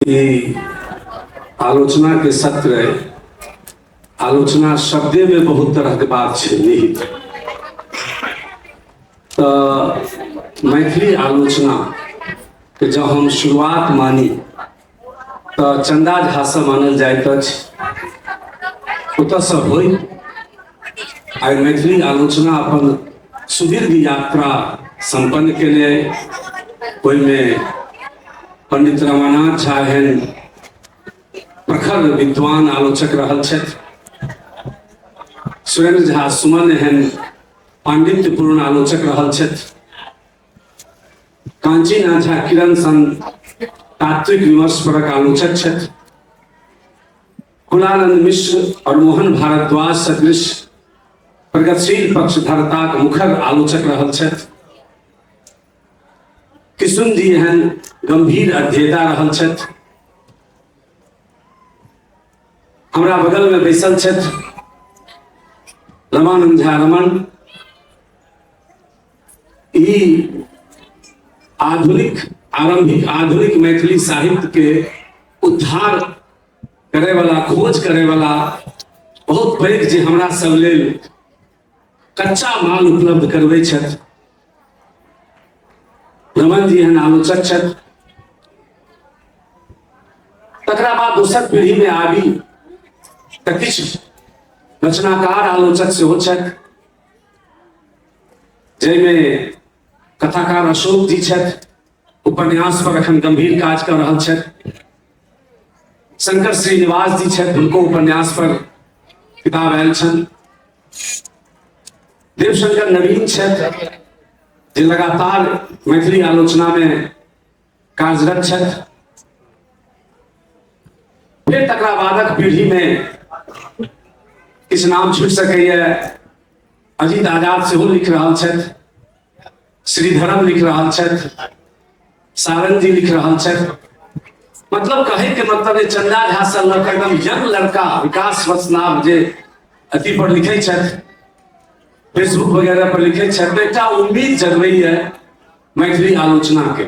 कि आलोचना के सत्र आलोचना शब्द में बहुत तरह के बात है निहित। तो मैथिली आलोचना के जब हम शुरुआत मानी तो चंदा झा से मानल जाइत से होई आई मैथिली आलोचना अपन सुदीर्घ यात्रा संपन्न के लिए पंडित रमानाथ झा एहन प्रखर विद्वान आलोचक रहल छथि, सुरेंद्र झा सुमन एहन पांडित्यपूर्ण आलोचक रहल छथि, कांचीनाथ झा किरण सन तात्विक विमर्श परक आलोचक छथि, कुलानंद मिश्र और मोहन भारद्वाज सदृश प्रगतिशील पक्षधरताक मुखर आलोचक रहल छथि, किशुन जी एहन गंभीर अध्येता रहल छथि, हमरा बगल में बैसल छथि रमानंद झा रमन। ई आरंभिक आधुनिक मैथिली साहित्य के उद्धार करे वाला, खोज करे वाला बहुत पैघ जे हमरा सब लेल कच्चा माल उपलब्ध करबै छथि। रमन जी एहन आलोचक छथि। तकरा बाद दोसर पीढ़ी में आबी तऽ किछु रचनाकार आलोचक सेहो छथि, जाहिमे कथाकार अशोक जी छथि, उपन्यास पर अखन गंभीर काज कर रहल छथि। शंकर श्रीनिवास जी छथि, हुनको उपन्यास पर किताब आयल छनि। देवशंकर नवीन छथि, जे लगातार मैथिली आलोचना में कार्यरत छथि। फिर तकरा बादक पीढ़ी में किछु नाम छूट सकैया। अजीत आजाद सेहो लिख रहल छथि, श्रीधरम लिख रहल छथि, सारंग जी लिख रहल छथि। मतलब कहे के मतलब है चंदा झा से एकदम यंग लड़का विकास वसनाभ जे अथी पर लिखे छथि, फेसबुक वगैरह पर लिखे छथि, एकटा उम्मीद जगबै है मैथिली आलोचना के।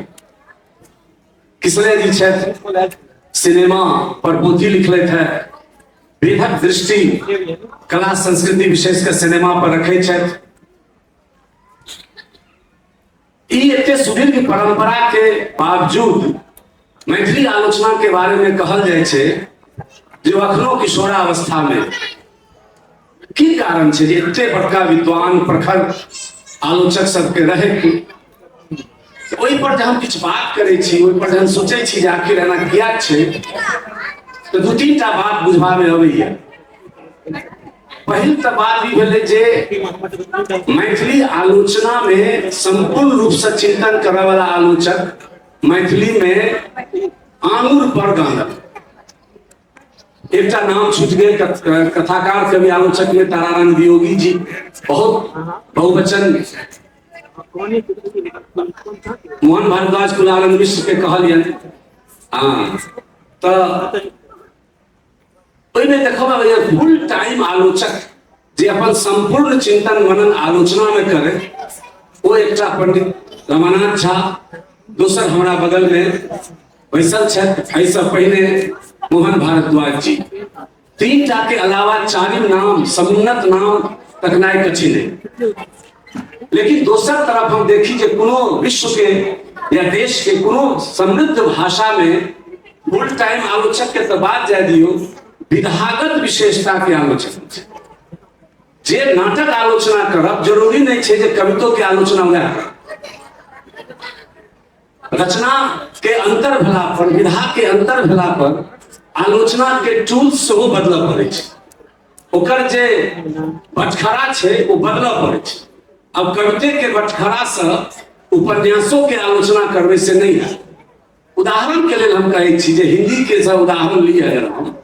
किसले जी छथि, सिनेमा पर पोथी लिखलथि है, बेधक दृष्टि कला संस्कृति विशेषकर सिनेमा पर रखे छथि। ई एते सुदीर्घ परंपरा के बावजूद मैथिली आलोचना के बारे में कहल जाय छै जो अखनो किशोरावस्था में की कारण छै जे एते बड़का विद्वान प्रखर आलोचक सबके रहे। ओहि पर जब हम किछु बात करै छी, ओहि पर जब सोचै छी जे आखिर एना किया छै, तो दू तीन टा बात बुझबा में अबैया। पहिल तऽ बात ई भेलै जे मैथिली आलोचना में संपूर्ण रूप से चिंतन करे वाला आलोचक मैथिली में आंगुर पर गांधक एकटा नाम छूट गेल, कथाकार कवि आलोचक में तारानंद वियोगी जी, बहुत बहुवचन मोहन भारद्वाज कुलानंद मिश्र के कहलियन। देखो फुल टाइम आलोचक जे अपन संपूर्ण चिंतन मनन आलोचना में करे, वो एकटा पंडित रमानाथ झा, दोसर हमरा बगल में बैसल छथि एहिसँ पहिने मोहन भारद्वाज जी। तीन टा के अलावा चारिम नाम समुन्नत नाम तकनाई कठिन है। लेकिन दोसर तरफ हम देखी जे कोनो विश्व के या देश के कोनो समृद्ध भाषा में फुल टाइम आलोचक के तो बात जाय दियो, विधागत विशेषता के आलोचक जे नाटक आलोचना करब जरूरी नहीं है जे कवितो के आलोचना हुआ। रचना के अंतर भेला पर, विधा के अंतर भेला पर आलोचना के टूल्स सेहो बदलऽ पड़ै छै, ओकर जे बटखरा छै वो बदलऽ पड़ै छै। अब कविते के बटखरा से उपन्यासों के आलोचना करबै से नहीं है। उदाहरण के लिए हम कहै छी जे हिंदी के सब उदाहरण लिया अगर हम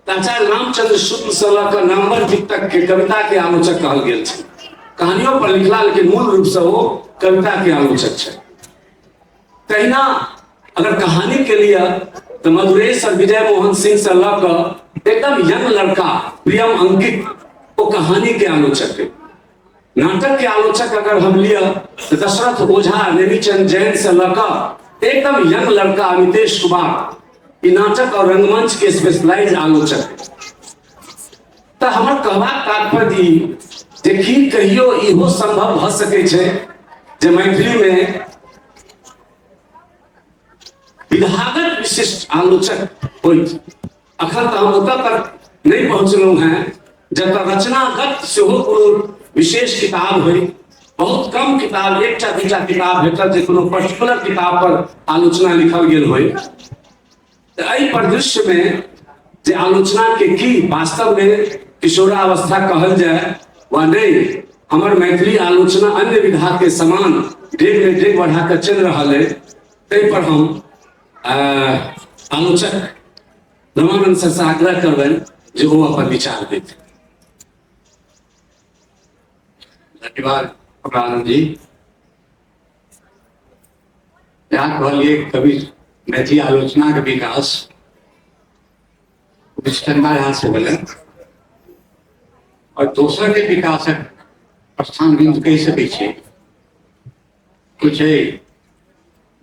आचार्य रामचंद्र शुक्ल से लऽ नंबर तक के कविता के आलोचक कहल गेल छै। कहानियों पर लिखला, लेकिन मूल रूप से वो कविता के आलोचक छै। तहिना अगर कहानी के लिए तो मधुरेश और विजय मोहन सिंह से लऽ एकदम यंग लड़का प्रियम अंकित वो कहानी के आलोचक है। नाटक के आलोचक अगर हम लिया तो दशरथ ओझा, नेमीचंद जैन से लऽ एकदम यंग लड़का अमितेश कुमार ई नाटक और रंगमंच के स्पेशलाइज आलोचक। तो हमर कहबाक तात्पर्य ई देखी कहियो इहो संभव भ सकै छै जे मैथिली में विधागत विशिष्ट आलोचक होय। अखन तो हम ओतऽ तक नहीं पहुंचलहुं हैं जतऽ रचनागत सेहो कोनो विशेष किताब होय। बहुत कम किताब, एकटा दूटा किताब भेटत जे कोनो पर्टिकुलर किताब पर आलोचना लिखल गेल होय। तो एहि परिदृश्य में जे आलोचना के की वास्तव में किशोरावस्था कहल जाए वा नहीं, हमर मैथिली आलोचना अन्य विधा के समान डेग में डेग बढ़ा कर चल रहा है। तै पर हम आलोचक रमानंद सर से आग्रह करबनि जे वो अपन विचार देते। धन्यवाद कमलानंद जी। यहाँ कहलिए कवि मैथिली आलोचना के विकास विष्णुदा यहाँ से बोले और दोसर के विकासक प्रस्थान बिंदु कह सकै छै। कुछ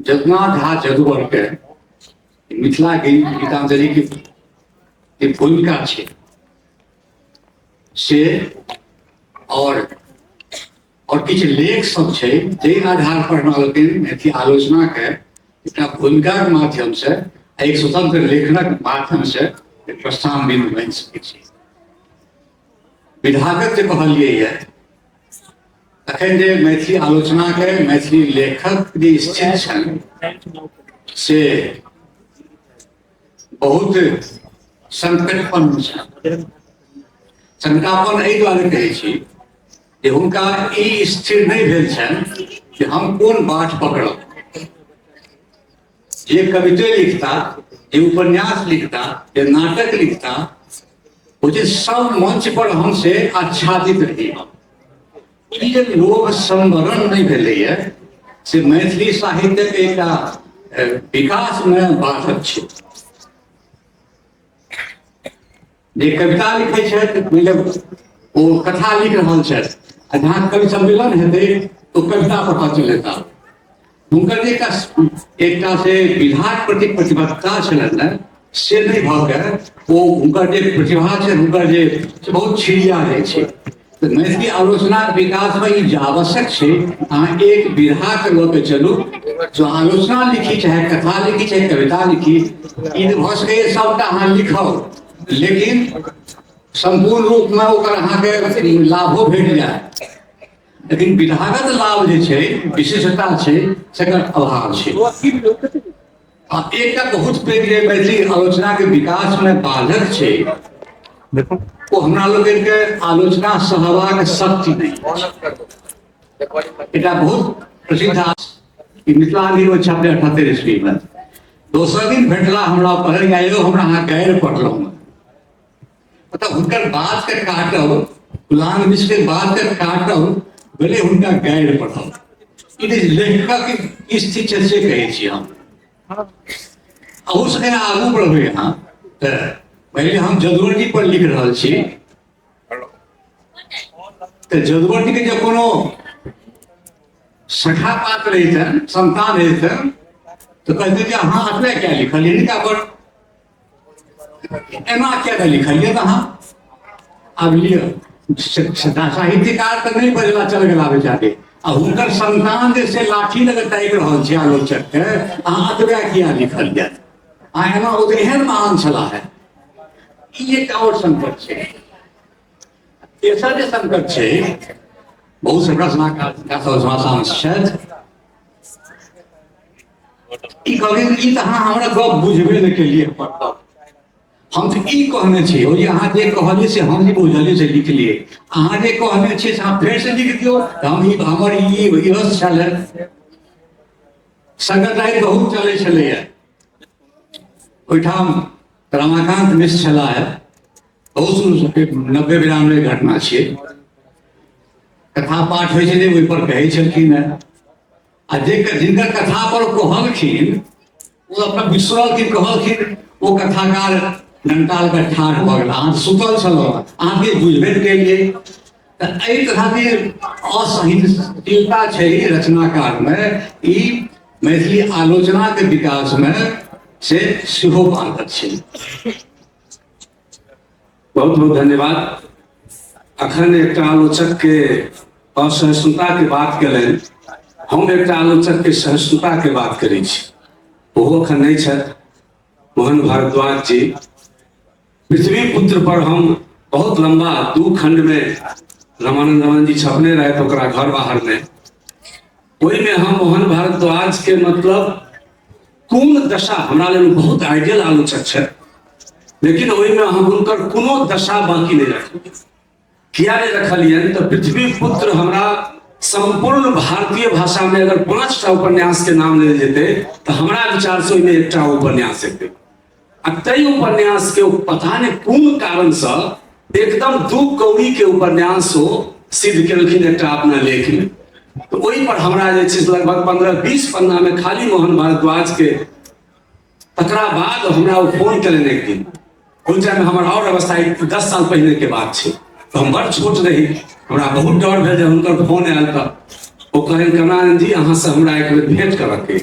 जगन्नाथ झा जदुवर के मिथिला गीतांजलि की भूमिका छै से और किछु लेख सब छै जे आधार पर मैथिली आलोचना के एकटा भूमिका के माध्यम से एक स्वतंत्र लेखनक माध्यम से प्रस्थान बिंदु बनि सकै छै। विधागत जे कहलिए है अखन जे मैथिली आलोचना के मैथिली लेखक जे स्थिति छनि से बहुत संकटपन छनि। संकटापन एहि दुआरे कहै छी जे हुनका ई स्थिर नहीं भेल छनि कि हम कोन बाट पकड़ब। जे कविता लिखता, जे उपन्यास लिखता, जे नाटक लिखता, वो जे सब मंच पर हमसे आच्छादित रही। ई जे लोभ संवरण नहीं भेलै है से मैथिली साहित्य के एकटा विकास में बाधक छै। जे कविता लिखे छथि मतलब वो कथा लिख रहल छथि, जहाँ कवि सम्मेलन हेतै तो कविता पता चलेता। हुनकर एकटा से विधाक प्रति प्रतिबद्धता छलनि ने से नहीं भऽ के वो हुनकर जे प्रतिभा छै हुनकर जे बहुत छिड़िया जाइ छै। तो मैथिली आलोचना विकास में ई आवश्यक छै अहाँ एक विधा के लऽ के चलू जो आलोचना लिखी चाहे कथा लिखी चाहे कविता लिखी ई भऽ सकैए सबटा अहाँ लिखब लेकिन संपूर्ण रूप में ओकर अहाँके लाभो भेट जाए। लेकिन विधागत लाभ जे छै विशेषता छै सेकर अभाव छै। आ एकटा बहुत पैघ जे मैथिली आलोचना के विकास में बाधक छै वो हमरा लोगन के आलोचना सहबाक शक्ति नहीं। एकटा बहुत प्रसिद्ध मिथिलांचल में छपले 78 ईस्वी में दोसर दिन भेटला हमरा कहल आयो हमरा अहाँ गारि पढ़लहुँ। मतलब हुनकर बात के काटब, गुलाम मिश्र के बात के काटब भले हुनका गारि पढ़ब। ई लेखक स्थिति छै से कहै छी हम। अहू से आगू बढ़बै यहाँ तो पहले हम जदुवर जी पर लिख रहल छी तो जदुवर जी के जब कोनो सखा पात्र रहितन संतान रहितन तो कहते थे हाँ अपने क्या लिखल इनका पर एना क्या लिखलिए अहाँ अब लियो साहित्यकार तो नहीं बजला चल गला बेचारे आ हुनकर संतान जे से लाठी लगे ताकि रहल छै आलोचक के अहाँ अतबे किया लिखल जात आ एना ओ एहन महान छला है। ई एक और संकट छै। तेसर जे संकट छै बहुत से प्रश्नकार भाषा में छथि ई कहलिन ई तऽ अहाँ हमरा गप बुझबे नहि केलिए पढ़ब। हम तो ई कहने छी अहाँ जे कहलिए से हम जे बुझलिए से लिख लिए अहाँ जे कहने छी से अहाँ फेर से लिख दियौ। हम ई हमर ई इहो छलै संगत बहुत चलै छलैए ओहिठाम रमाकांत मिश्र छला है बहुत शुरू 90-92 घटना छियै। कथा पाठ होइ छलै ओहि पर कहै छलखिन है आ जिनकर कथा पर कहलखिन वो अपना बिसरलखिन कहलखिन वो कथाकार डंटाल के ठाढ़ भऽ गेल अहाँ सुतल छलहुँ अहाँके बुझबे केलिए। तो एहि तरह के असहिष्णुता छै रचनाकार में ई मैथिली आलोचना के विकास में से सेहो बांधल छै। बहुत बहुत धन्यवाद। अखन एक आलोचक के असहिष्णुता के बात करें, हम एक आलोचक के सहिष्णुता के बात करै छी। ओहो अखन नहीं छथि, मोहन भारद्वाज जी। पृथ्वी पुत्र पर हम बहुत लंबा 2 खंड में रामानंद रमन जी छपने रहे तो घर बाहर में, ओहि में हम मोहन भारद्वाज के मतलब कोन दशा, हमरा लेल बहुत आइडियल आलोचक है, लेकिन वही में हम उनकर कोनो दशा बाकी नहीं रखलिए। किया नहीं रखलिए तो पृथ्वी पुत्र हमरा संपूर्ण भारतीय भाषा में अगर 5टा उपन्यास के नाम ले जेते तो हमरा विचार से में एकटा उपन्यास हेतै। आ तई उपन्यास के पता नहीं कोन कारण से एकदम 2 कौड़ी के उपन्यास हो सिद्ध केलखिन एकटा अपना लेख में। तो वही पर हमरा जे छै लगभग 15-20 पन्ना में खाली मोहन भारद्वाज के। तकरा बाद हमरा वो फोन करें एक दिन, ओहि टाइम में हमार और अवस्था 10 साल पहले के बात है, तो हम बड़ छोट रही, हमरा बहुत डर भेल जब हुनकर फोन आयल तो वो कहन कमलानंद जी अहाँ से हमरा एक बेर भेंट करऽ के।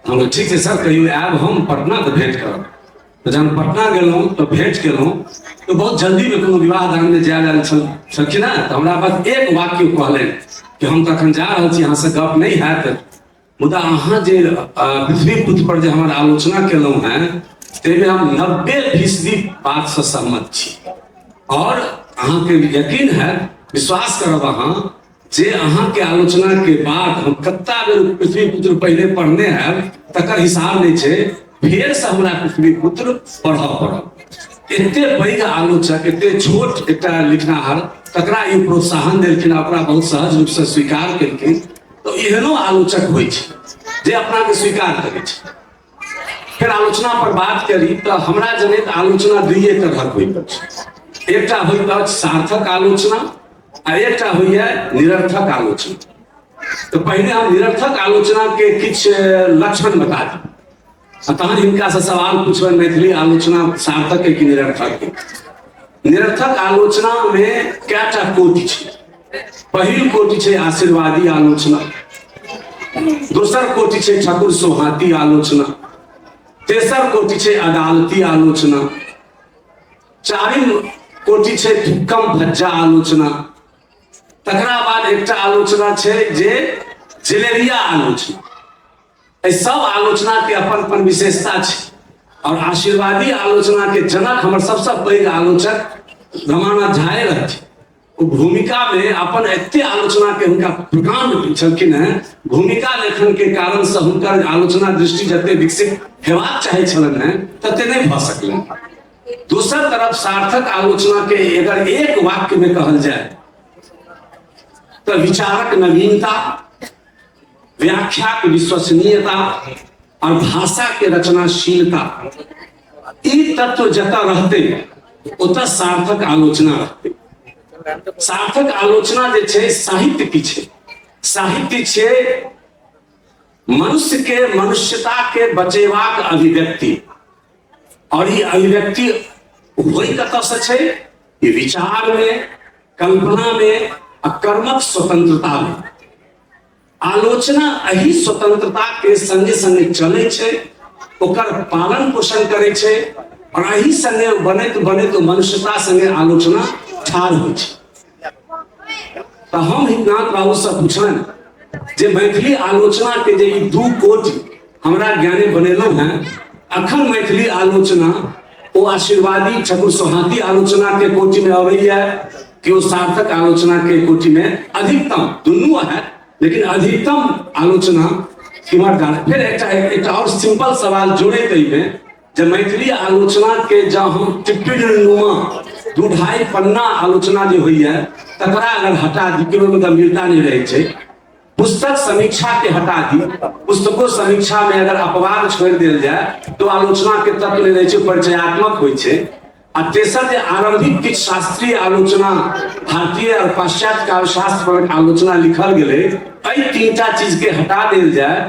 हम ठीक है सर, कहियो आयब हम पटना तो भेंट करब। तो जब पटना गेलहुँ तो भेंट केलहुँ तो बहुत जल्दी में कोनो विवाह दान में जाय आयल छलखिन है। तो हमरा बस एक वाक्य कहलनि कि हम तो अखन जा रहल छी, अहाँ से गप नहीं हैत, मुदा अहाँ जे पृथ्वी पुत्र पर जे हमर आलोचना केलहुँ हैं तेमे हम 90% बात से सहमत छी। और अहाँ के यकीन है, विश्वास करब अहाँ जे अहाँ के आलोचना के बाद हम कत्ता बेर पृथ्वी पुत्र पहले पढ़ने हैं तकर हिसाब नहीं छै, फेर से हमरा पृथ्वी पुत्र पढ़ऽ पड़ल। एते पैघ आलोचक, एते छोट एकटा लिखनाहार, तकरा ई प्रोत्साहन देलखिन, ओकरा बहुत सहज रूप से स्वीकार केलखिन। तो एहनो आलोचक होइ छै जे अपना के स्वीकार करै छै। फिर आलोचना पर बात करी तो हमरा जनैत आलोचना 2 तरहक होइत अछि। एकटा होइत अछि सार्थक आलोचना आ एकटा होइए निरर्थक आलोचना। तो पहले हम निरर्थक आलोचना के किछ लक्षण बता दी, तहन हिनका से सवाल पूछबनि मैथिली आलोचना सार्थक है कि निरर्थक है। निरर्थक आलोचना में कैटा कोटि छै। पहिल कोटि छै आशीर्वादी आलोचना, दोसर कोटि छै ठाकुर सोहाती आलोचना, तेसर कोटि छै अदालती आलोचना, चारिम कोटि छै थुक्कम भज्जा आलोचना, तकरा बाद एकटा आलोचना छै जे जिलेरिया आलोचना। सब आलोचना के अपन अपन विशेषता छै। और आशीर्वादी आलोचना के जनक हमर सबसे पैघ आलोचक रमानाथ झा रहथिन। वो भूमिका में अपन एते आलोचना के हुनका प्रकांड छलखिन हैं, भूमिका लेखन के कारण से हुनकर आलोचना दृष्टि जते विकसित हेबाक चाहे छलन हैं तते नहीं भ सकलनि। दोसर तरफ सार्थक आलोचना के अगर एक वाक्य में कहल जाए तो विचारक नवीनता, व्याख्या की विश्वसनीयता और भाषा के रचनाशीलता, ई तत्व जता रहते उतना सार्थक आलोचना रहते। सार्थक आलोचना जे छै साहित्य की छै, साहित्य छै मनुष्य के मनुष्यता के बचेबाक अभिव्यक्ति। और ये अभिव्यक्ति होई कतऽ से छै, ये विचार में, कल्पना में आ कर्मक स्वतंत्रता में। आलोचना अही स्वतंत्रता के संगे संगे चले छे, ओकर पालन पोषण करे छे और अही संगे बनैत बनैत मनुष्यता संगे आलोचना ठाढ़ होइ छे। तो हम हिमनाथ बाबू से पूछलन जे मैथिली आलोचना के जे 2 कोटि हमरा ज्ञाने बनेलहुं हैं, अखन मैथिली आलोचना वो आशीर्वादी ठाकुर सोहाती आलोचना के कोटि में अबैया कि वो सार्थक आलोचना के कोटि में, अधिकतम दुनू है लेकिन अधिकतम आलोचना किमर जाने। फिर एक और सिंपल सवाल जोड़े में जब मैथिली आलोचना के जब हम टिप्पणीनुमा 2-2.5 पन्ना आलोचना जो हुई है तकरा अगर हटा दी, केवल में गंभीरता नहीं रहे छे, पुस्तक समीक्षा के हटा दी, पुस्तकों समीक्षा में अगर अपवाद छोड़ दिया जाए तो आलोचना के तत्व नहीं रहे छे, परिचयात्मक होइ छे। आ तेसर जे आरंभिक किछ शास्त्रीय आलोचना, भारतीय और पाश्चात्य काव्यशास्त्र पर आलोचना लिखल गेले, एहि 3टा चीज के हटा देल जाए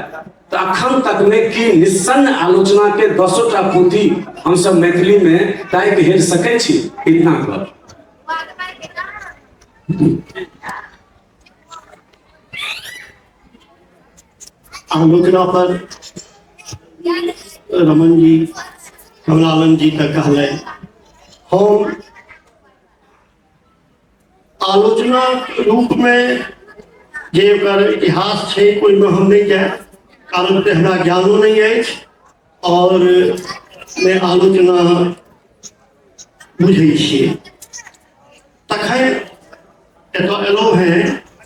तो अखन तक में कि निस्सन्न आलोचना के 10टा पोथी हम सब मैथिली में ताकि हेर सके छी। इतना कहब। आलोचना पर रमन जी कमलालन जी तक कहले हम आलोचना रूप में जे ओकर इतिहास छै ओहिमे हम नहीं जाए, कारण से हमरा ज्ञानो नहीं अछि और मैं आलोचना बुझै छियै। तखन एतऽ एलहुँ हैं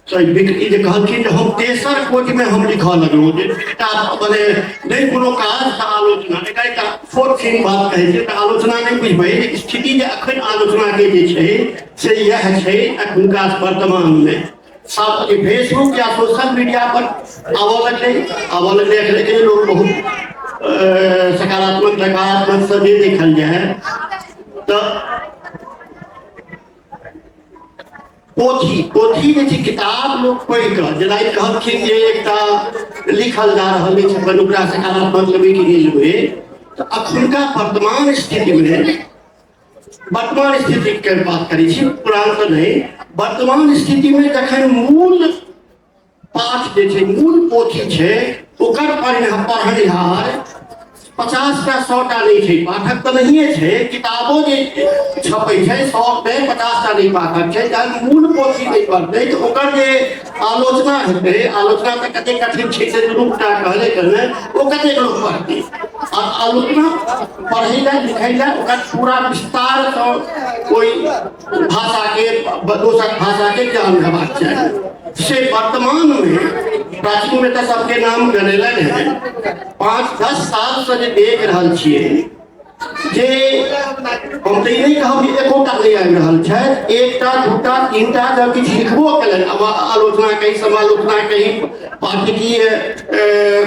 तो व्यक्ति जे कहलखिन हम तेसर कोट में हम लिखऽ लगलहुँ जे किताब मने नहीं कोनो काज तऽ आलोचना एकटा फोर्थिंग बात कहै छै तऽ आलोचना नहीं बुझबै। स्थिति जे अखन आलोचना के जे छै से यह छै अखुनका वर्तमान में सब फेसबुक या सोशल मीडिया पर आबऽ लगलै लोग बहुत सकारात्मक नकारात्मक से जे देखल जाए तो पोथी जे छै किताब लोग पढ़ि कऽ जेना कहलखिन जे एकटा लिखल जा रहल अछि अपन ओकरा सकारात्मक लेबै कि नहीं लेबै, तो अखुनका वर्तमान स्थिति में वर्तमान स्थिति के बात करै छी, पुरान तो नहीं, वर्तमान स्थिति में जखन मूल पाठ जे छै मूल पोथी छै ओकर पढ़निहार 50टा 100टा नहीं छै, पाठक तो नहीं है, किताबों जे छपै छै 100 में 50टा नहीं पाठक छै। जब मूल पोथी नहीं पढ़तै तो ओकर जे आलोचना हेतै, आलोचना तो कते कठिन छै से दुटा कहले करने ओ कते लोग पढ़तै और आलोचना पढ़ै ला लिखै ला ओकर पूरा विस्तार से कोई भाषा के दोसर भाषा के ज्ञान हेबाक चाही। से वर्तमान में प्राचीन में तो सबके नाम गनेलन है, 5-10 साल से जे देख रहल छियै जे हम तो नहीं कहब एकोटा नहीं आबि रहल छै, एकटा दूटा तीनटा जब किछु लिखबो केलन आलोचना कही समालोचना कही पाठकीय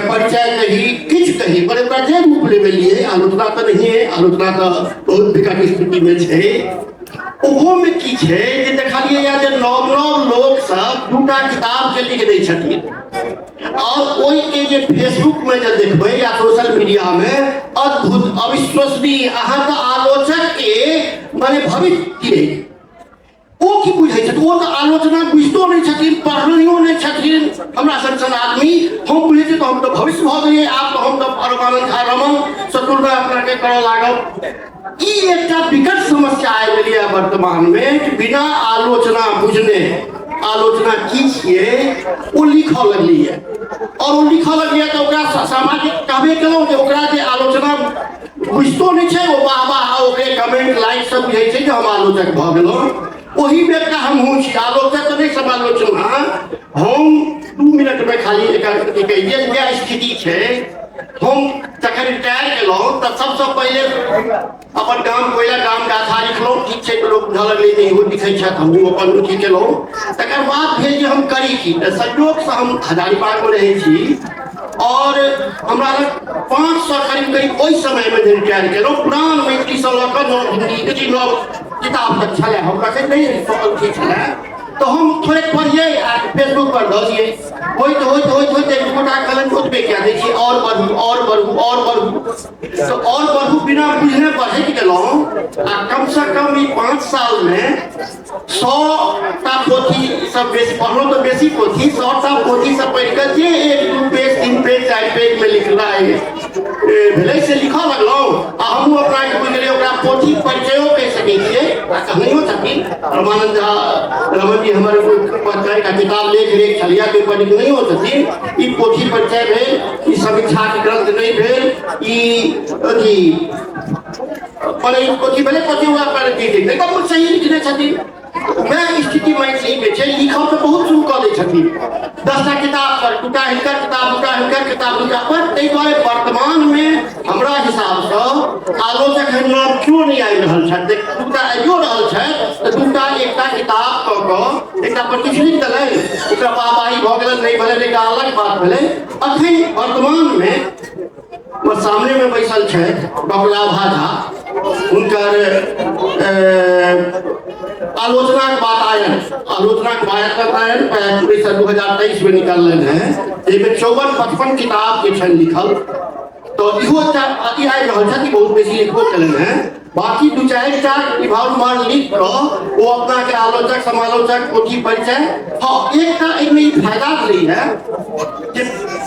परिचय कही किछु कही पर ओकरा जे रूप लेलिए आलोचना तो नहीं है, आलोचना तो बहुत विकट स्थिति में छै। ओहो में की छै जे देखलिए या जे नव लोग सब दूटा किताब के लिख दै छथिन और ओई के जे फेसबुक में जे देखबै या सोशल मीडिया में अद्भुत अविश्वसनीय अहाँ आलोचक के माने भविष्य ओ की बुझै छथि, ओ तो आलोचना बुझितो नहीं छथिन, पढ़नियो नहीं छथिन। हमरा सन आदमी हम बुझै छी तो हम तो भविष्य भऽ गेलियै, आब तो हम तो परमानंद रमन शत्रुघ्न अपना के करऽ लागब। ई एकटा विकट समस्या आबि गेलै वर्तमान में कि बिना आलोचना बुझने आलोचना की छियै ओ लिखऽ लगलिए और ओ लिखऽ लगलिए तो ओकरा सामाजिक कहबे केलहुँ जे ओकरा जे आलोचना बुझितो नहीं छै ओ वाह ओकरे कमेंट लाइक सब बुझै छै जे हम आलोचक भऽ गेलहुँ। वही में का हम हूँ आलोचक तो नहीं समालोचना हम 2 मिनट में खाली एक स्थिति है। हम जखन रिटायर केलहुँ तऽ सबसे पहले अपन गाम कोयला गाम गाथा लिखलहुँ, ठीक छै तो लोग बुझऽ लगलै जे इहो लिखै छथि, हमहूँ अपन रुचि केलहुँ। तकर बाद भेल जे हम करी की, संयोग से हम हजारीबाग में रहै छी और हमरा लग 500 करीब ओहि समय में रिटायर केलहुँ पुरान मैथिली से लऽ कऽ नव हिंदी नव किताब तक छलै, हम कखन नहीं छलै तो हम थोड़े पढ़िए फेसबुक पर दऽ दिए होइत एक गोटा कहलन ओतबे क्या दै छी और बढ़ू तो और बढ़ू बिना बुझने बढ़ैत गेलहुँ आ कम से कम ई 5 साल में 100टा पोथी सब बेसी पढ़लहुँ तो बेसी पोथी 100टा पोथी सब पढ़ि कऽ जे 1-2 पेज 3 पेज 4 पेज में लिखला भेलै से लिखऽ लगलहुँ आ हमहूँ अपना के बुझि गेलियै ओकरा पोथी परिचयो कहि सकै छियै। कहनियो छथिन परमानंद रमन जी हमर परिचय का किताब लेख रेख छलिया के ऊपर नहीं हो छथिन, ई पोथी परिचय भेल, ई समीक्षा के ग्रंथ नहीं भेल, ई अथी पर ई पोथी भेले पोथी हुआ पर जी देख बहुत सही लिखने छथिन। मैं स्थिति मैथिली में छै लिखल तो बहुत शुरू कऽ दै छथिन 10टा किताब पर, दूटा हिनकर किताब दूटा पर। ताहि दुआरे वर्तमान में हमरा हिसाब से आलोचक नाम क्यों नहीं आबि रहल छथि, दूटा आबियो रहल छथि तऽ दूटा एकटा किताब कऽ कऽ एकटा पर किछु लिख देलै ओकरा वाहवाही भऽ गेलै नहीं भेलै एकटा अलग बात भेलै। अखन वर्तमान में सामने में बैसल छथि डॉक्टर आभा झा, हुनकर आलोचना के बात आयन 2023 में निकलने हैं, इसमें 54-55 किताब के छन लिखल तो इहो अति आबि रहल छथि, बहुत बेसी लिखबो केलनि हैं। बाकी 2-4टा विभाग लिख कऽ वो अपना के आलोचक समालोचक पोथी परिचय हाँ एकटा एहिमे फायदा रही है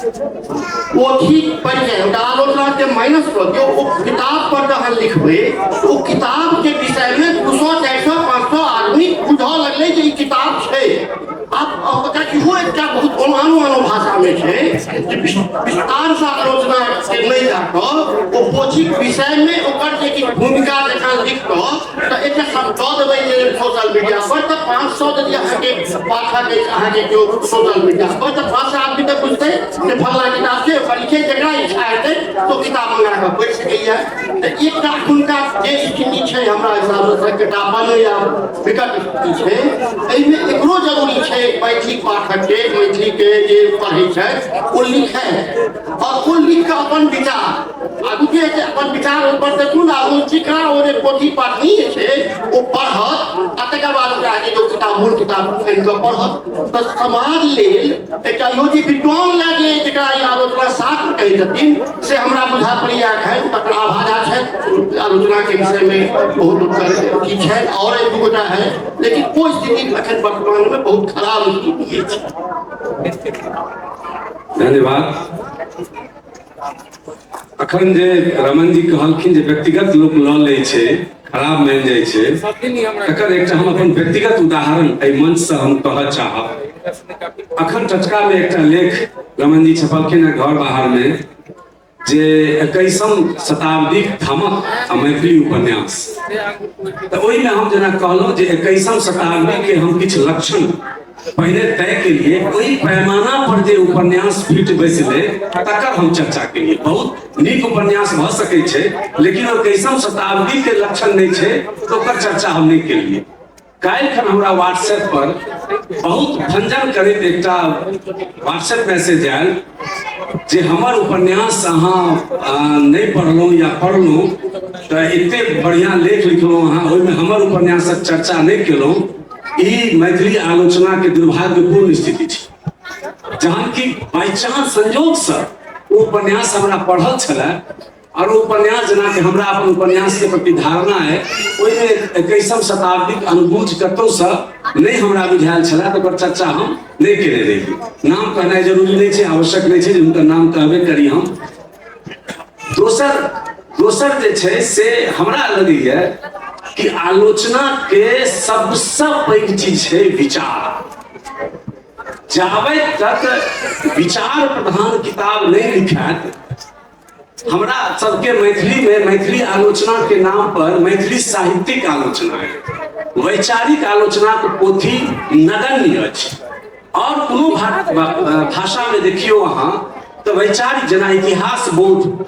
पोथी पढ़ के आलोचना के माइनस कर दियो, वो किताब पर जहाँ लिखबे तो किताब के विषय में 200 400 500 आदमी बुझा लगले जे ई किताब छै। आप ओकरा कि हो एकटा बहुत अनु भाषा में छै जे विस्तार से आलोचना के नहीं जाके वो पोथी विषय में ओकर जे कि भूमिका जखन लिख के तो एकटा शब्द देबै जे सोशल मीडिया पर तो 500 यदि अहाँके पाठक अहाँके जो सोशल मीडिया पर तो 500 आदमी तो बुझतै जे फलना किताब छै, ओकर लिखे जकरा इच्छा हेतै तो किताब मंगा के पढ़ि सकैया। तो एकटा हुनका जे स्थिति छै हमरा हिसाब से किताबन या विकट स्थिति छै, एहिमे एकरो जरूरी छै मैथिली पाठक के, मैथिली के जे पढ़ै छै ओ लिखै और ओ लिख के अपन विचार आगू के अपन विचार ऊपर देखू ना ओ चिकरा ओ जे पोथी पाठनी छै ओ पढ़त आ तकर बाद ओकरा के जो किताब मूल किताब खरीद के पढ़त तो समाज लेल एकटा यो जे विद्वान लागे जकरा ई आलोचना शास्त्र कहै छथिन से हमरा बुझा पड़ैया है तकर आभाजा छै आलोचना के विषय में बहुत उत्तर की छै और एक गोटा है, लेकिन वो स्थिति अखन वर्तमान में बहुत खराब स्थिति है। धन्यवाद। अखन जे रमन जी कहलखिन जे व्यक्तिगत लोक लऽ लै छै, खराब मान जाइ छै, तकर एकटा हम अपन व्यक्तिगत उदाहरण एहि मंच से हम कहऽ चाहब। अखन टटका में एकटा लेख रमन जी छपलखिन है घर बाहर में जे 21वीं शताब्दी धमक आ मैथिली उपन्यास। तो ओहि में हम जेना कहलहुँ जे 21वीं शताब्दी के हम किछु लक्षण पहले तय के लिए कोई पैमाना पर जे उपन्यास फिट बैसले तकर हम चर्चा केलिए। बहुत नीक उपन्यास भ सकै छै, लेकिन 21वीं शताब्दी के लक्षण नहीं छै तो ओकर चर्चा हम नहीं केलिए। काल्हि खन हमरा व्हाट्सएप पर बहुत भंजन करैत एकटा व्हाट्सएप मैसेज आयल जे हमर उपन्यास अहाँ नहीं पढ़लहुँ या पढ़लहुँ तो एते बढ़िया लेख लिखलहुँ अहाँ, ओहिमे हमर उपन्यासक चर्चा नहीं केलहुँ। ई मैथिली आलोचना के दुर्भाग्यपूर्ण स्थिति छै। जहन कि बाई चांस संजोग से वो उपन्यास हमरा पढ़ल छलै और उपन्यास जेना कि हमरा अपन उपन्यास के प्रति धारणा है ओहिमे 21वीं शताब्दी के अनुभूति कतौ से नहीं हमरा बुझायल छलै तो ओकर चर्चा हम नहीं केने रही। नाम कहनाइ जरूरी नहीं छै, आवश्यक नहीं छै जे हुनकर नाम कहबे करी हम। दोसर जे छै से हमरा लगैया कि आलोचना के सबसे पैघ चीज है विचार। जाबे तक विचार प्रधान किताब नहीं लिखात, हमरा सबके मैथिली में मैथिली आलोचना के नाम पर मैथिली साहित्यिक आलोचना है, वैचारिक आलोचना के पोथी नगण्य अछि। और कोनो भाषा में देखियो अहाँ तो वैचारिक जेना इतिहास बोध,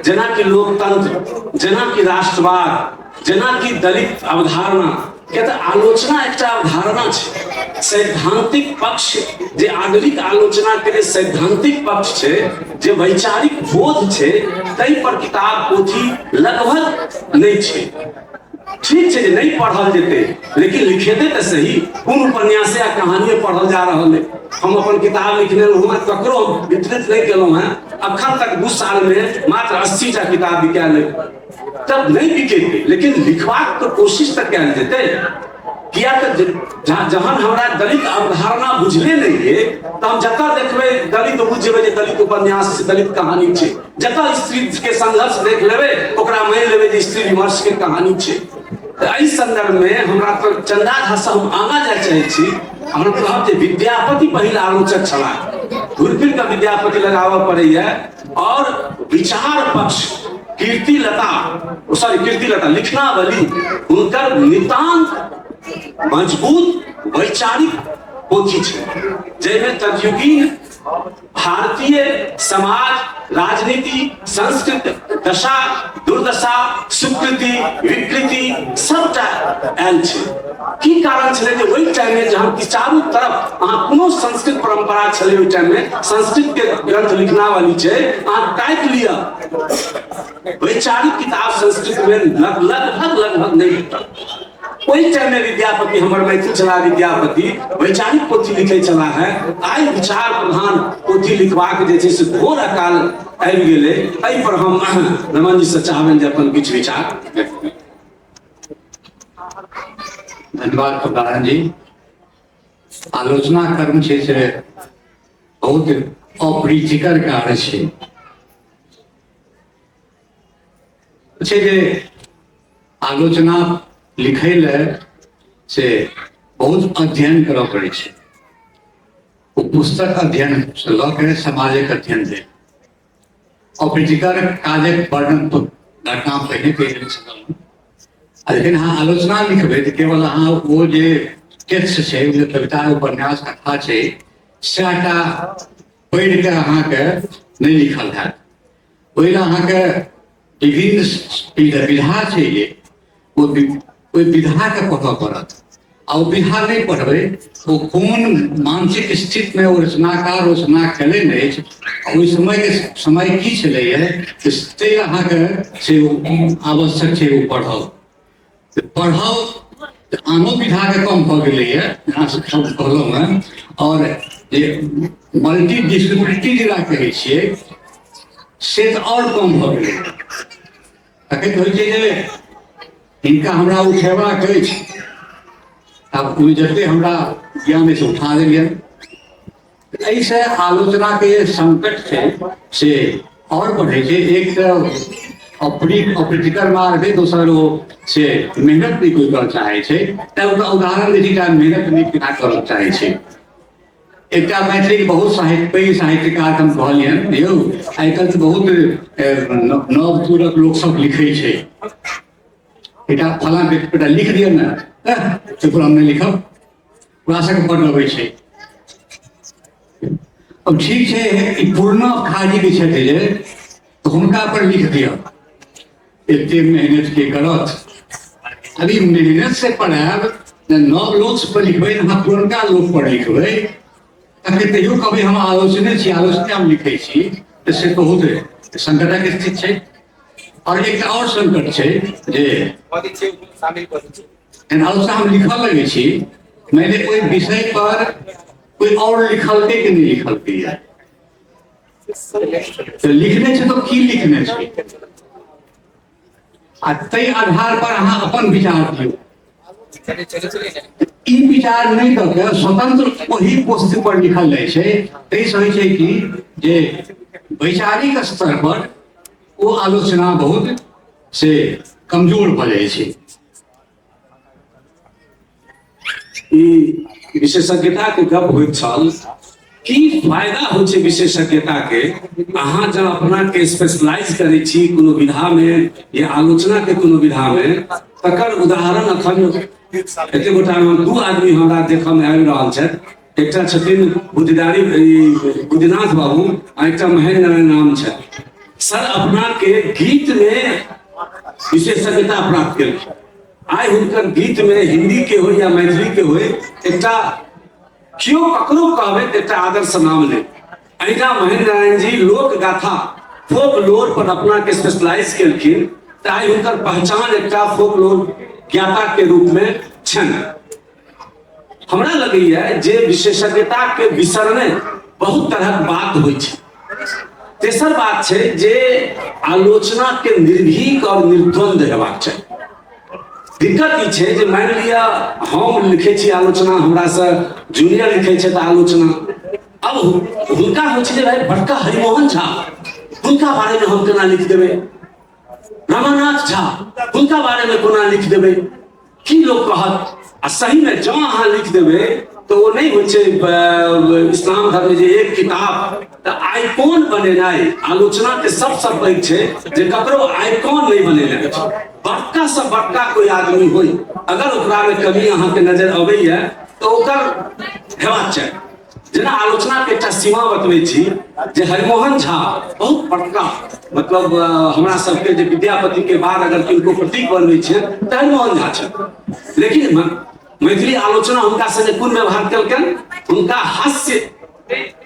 जेना कि लोकतंत्र, जेना कि राष्ट्रवाद, जेना कि दलित अवधारणा के तो आलोचना एक अवधारणा है। सैद्धांतिक पक्ष जे आधुनिक आलोचना के लिए सैद्धांतिक पक्ष है, जे वैचारिक बोध है, तै पर किताब पोथी लगभग नहीं है। ठीक है नहीं पढ़ल जेते, लेकिन लिखेते तो सही। कोन उपन्यास या कहानी पढ़ल जा रहा है। हम अपन किताब लिखने ककरो वितरित नहीं केलहुँ हैं। अखन तक 2 साल में मात्र 80 टा किताब बिकायल, तब नहीं बिकेते, लेकिन लिखबाक तो कोशिश तो कयल जेतै। किया तो जहन हमरा दलित अवधारणा बुझले नहीं है तो हम जतऽ देखबै दलित बुझ जेबै जे दलित उपन्यास दलित कहानी छै। जतऽ स्त्री के संघर्ष देख लेबै ओकरा मान लेबै जे स्त्री विमर्श के कहानी छै। एहि संदर्भ में हमरा तो चंदा झा से हम आगाँ जाय चाहै छी। हमरा कहब जे विद्यापति पहिल आलोचक छलाह, घुर फिर के विद्यापति लगाबऽ पड़ैया। और विचार पक्ष कीर्तिलता लिखनावली उनकर नितांत मजबूत वैचारिक पोथी छै, जैमें तद्युगीन भारतीय समाज, राजनीति, संस्कृति, दशा दुर्दशा, सुकृति विकृति सबटा आयल छै। की कारण छलै जे ओहि टाइम में जहाँ कि चारू तरफ अहाँ कोनो संस्कृत परंपरा छलै, ओहि टाइम में संस्कृत के ग्रंथ लिखनावली छै, अहाँ ताकि लिअ वैचारिक किताब संस्कृत में लगभग नहीं भेटल। ओहि टाइम में विद्यापति हमर मैथिल छला, विद्यापति वैचारिक पोथी लिखे चला है। आई विचार प्रधान पोथी लिखबाक जे छै से घोर अकाल आबि गेलै। एहि पर हम रमन जी से चाहबनि जे अपन किछु विचार। धन्यवाद कप्तान जी। आलोचना कर्म छै से बहुत अप्रीतिकर कार्य छै जे आलोचना लिखै ले से बहुत अध्ययन करऽ पड़ै छै। वो पुस्तक अध्ययन से लऽ के समाजक अध्ययन दे अप्रीतिकर काजक वर्णन तो घटना पहिने कहि सकल, लेकिन हाँ आलोचना लिखबै तऽ केवल अहाँ वो जे टेक्स्ट छै, जे कविता उपन्यास कथा छै सेटा पढ़ि के अहाँके नहीं लिखल हैत। ओहि लए अहाँके विभिन्न विधा छै जे ओहि विधा के पढ़ऽ पड़त। आ ओ विधा नहीं पढ़बै ओ कोन मानसिक स्थिति में ओ रचनाकार रचना केलनि अछि, ओहि समय की छलैए से अहाँके से आवश्यक छै ओ पढ़ब। पढ़ब तऽ आनो विधा के कम भऽ गेलैए कहलहुँ हेँ, और जे मल्टी डिसिप्लिनिटी जकरा कहै छियै से तऽ आओर कम भऽ गेलै। तखन होइ छै जे हिनका हमरा उठेबाक अछि, आब ओहि जते हमरा ज्ञान से उठा देलियनि। एहिसँ आलोचना के जे संकट छै से और बढ़ै छै। एक तऽ अप्रीतिकर मार्ग है, दोसर वो से मेहनत नहीं कोई कर चाहे छै। ओकरा उदाहरण दै छी कि मेहनत नहीं केना करऽ चाहे छै। एकटा मैथिली बहुत पैघ साहित्यकार हम कहलियनि, यौ आइ काल्हि तऽ बहुत नव पूरक लोक सब लिखै छै, एकटा फलां व्यक्ति लिख दियौ ने तो हम नहीं लिखब, ओकरा सबके बड़ लगै छै। अब ठीक छै ई पूर्णा खाजी के छथि जे तऽ हुनका पर लिख दियौ, एते मेहनत के करत। अभी मेहनत से पढ़ाब नव लोक पर लिखबै, अहाँ पुरनका लोक पर लिखबै तखन तैयो कहबै हम आलोचने छी, आलोचने हम लिखै छी, तऽ से बहुत संकटक स्थिति छै। और एकटा और संकट छै जे आलोचना हम लिखऽ लगै छी, मैंने कोई विषय पर कोई और लिखलकै कि नहीं लिखलकै है, तो लिखने छै तो की लिखने छै, आ ताहि आधार पर अहाँ अपन विचार दियौ। ई विचार नहीं दऽ के स्वतंत्र वही वस्तु पर लिखल जाइ छै। ताहिसँ होइ छै कि जे वैचारिक स्तर पर वो आलोचना बहुत से कमजोर भऽ जाइ छै। ई विशेषज्ञता के गप होइत छल, की फायदा होइ छै विशेषज्ञता के। अहाँ जब अपना के स्पेशलाइज करै छी कोनो विधा में या आलोचना के कोनो विधा में, तकर उदाहरण अखन एते गोटा में दू आदमी हमरा देखऽ में आबि रहल छथि। एकटा छथिन बुद्धिनाथ बाबू आ एकटा महेंद्र नारायण नाम छथि। सर अपना के गीत में विशेषज्ञता प्राप्त केलखिन। आइ हुनकर गीत में हिंदी के हो या मैथिली के हो, एकटा क्यों ककरो कहबै तऽ एकटा आदर्श नाम ले। अहिना महेंद्र नारायण जी लोक गाथा फोक लोर पर अपना के स्पेशलाइज केलखिन, तऽ आइ हुनकर पहचान एकटा फोक लोर ज्ञाता के रूप में छनि। हमरा लगैए जे विशेषज्ञता के विसरने बहुत तरहक बात होइ छै। तेसर बात छै जे आलोचना के निर्भीक और निर्द्वंद हेबाक चाही। दिक्कत ई छै जे मान लिअ हम लिखै छी आलोचना, हमरा से जूनियर लिखै छै तऽ आलोचना, अब हुनका होइ छै जे भाई बड़का हरिमोहन झा हुनका बारे में हम केना लिख देबै, रमानाथ झा हुनका बारे में कोना लिख देबै, की लोग कहत। आ सही में जँ अहाँ लिख देबै तो वो नहीं होइ छै इस्लाम धर्म जे एक किताब तऽ आइकॉन बनेनाइ आलोचना के सबसँ पैघ छै जे ककरो आइकॉन नहीं बनेनाइ छै। बड़का से बड़का कोई आदमी होई, अगर ओकरा में कभी अहाँ के नजर अबैया तो ओकर हेबाक चाही। जेना आलोचना के एकटा सीमा बतबै छी जे हरिमोहन झा बहुत बड़का, मतलब हमरा सबके जे विद्यापति के बाद अगर किनको प्रतीक बनबै छै तऽ हरिमोहन झा छै। लेकिन मैथिली आलोचना हुनका संगे कोन व्यवहार केलकनि, हुनका हास्य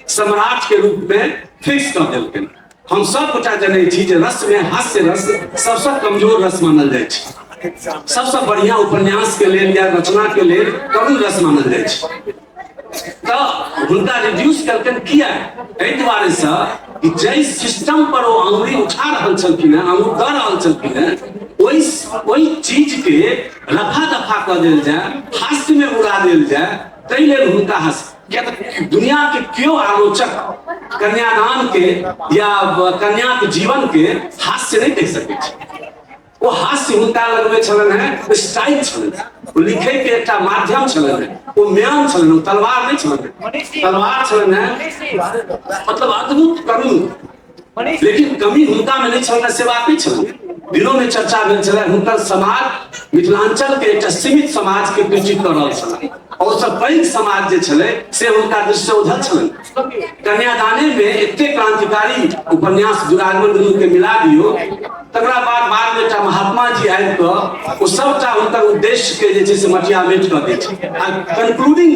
सम्राट के रूप में फिक्स कर देलकनि। हम सब गोटा जनै छी जे रस में हास्य रस सबसँ कमजोर रस मानल जाइ छै। सबसँ बढ़िया उपन्यास के लेल या रचना के लेल करुण रस मानल जाइ छै। तऽ हुनका रिड्यूस केलकनि किया, एहि दुआरे से कि जै सिस्टम पर वो अंगुरी उठा रहल छलखिन हैं, अंगुर दऽ रहल छलखिन हैं, ओहि चीज के रफा दफा कऽ देल जाय, हास्य में उड़ा देल जाय, ताहि लेल हुनका क्या तो दुनिया के क्यों आलोचक कन्यादान के या कन्या के जीवन के हास्य नहीं कह सके छै। वो हास्य हुनका लगबे छलन है स्टाइल छलन, वो लिखे के एक माध्यम छलन है, वो म्यान छलन, तलवार नहीं छलन है, तलवार छलन है मतलब अद्भुत करुण। लेकिन कमी हुनका में नहीं छलन से बात नहीं छलन। दिनों में चर्चा भेल छलै हुनकर समाज मिथिलांचल के एक सीमित समाज के प्रेषित कर रहल छलन और सब पैघ समाज जे छलै से हुनका दृष्टि से उधर छलन। कन्यादाने में एते क्रांतिकारी उपन्यास दुरागमन दुनू के मिला दियो, तकरा बाद में एकटा महात्मा जी आबि कऽ ओ सबटा हुनकर उद्देश्य के जे छै से मटिया मेट कऽ दै छै आ कंक्लूडिंग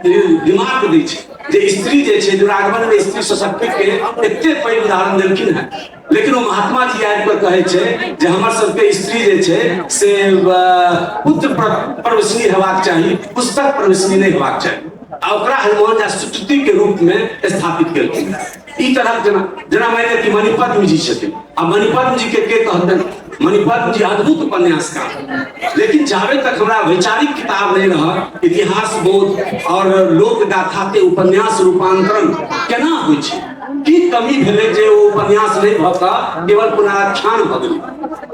रिमार्क दै छै जे स्त्री जे छै दुरागमन में स्त्री सशक्ति के एते पैघ उदाहरण देलखिन है। लेकिन वो महात्मा जी आबि कऽ कहै छै जे हमर सबके स्त्री जे छै से पुत्र प्रवेशनी हेबाक चाही, पुस्तक प्रवेशनी नहीं हेबाक चाही आ ओकरा हनुमान जी स्तुति के रूप में स्थापित केलखिन। ई तरह जेना मानि कि मणिपद्म जी छथिन आ मणिपद्म जी के कहतन मणिपद्म जी अद्भुत उपन्यासकार, लेकिन जाबे तक हमरा वैचारिक किताब नहीं रहा इतिहास बोध और लोक गाथा के उपन्यास रूपांतरण केना होइ छै, की कमी भेलै जे ओ उपन्यास नहीं भऽ कऽ केवल पुनराख्यान भऽ गेलै।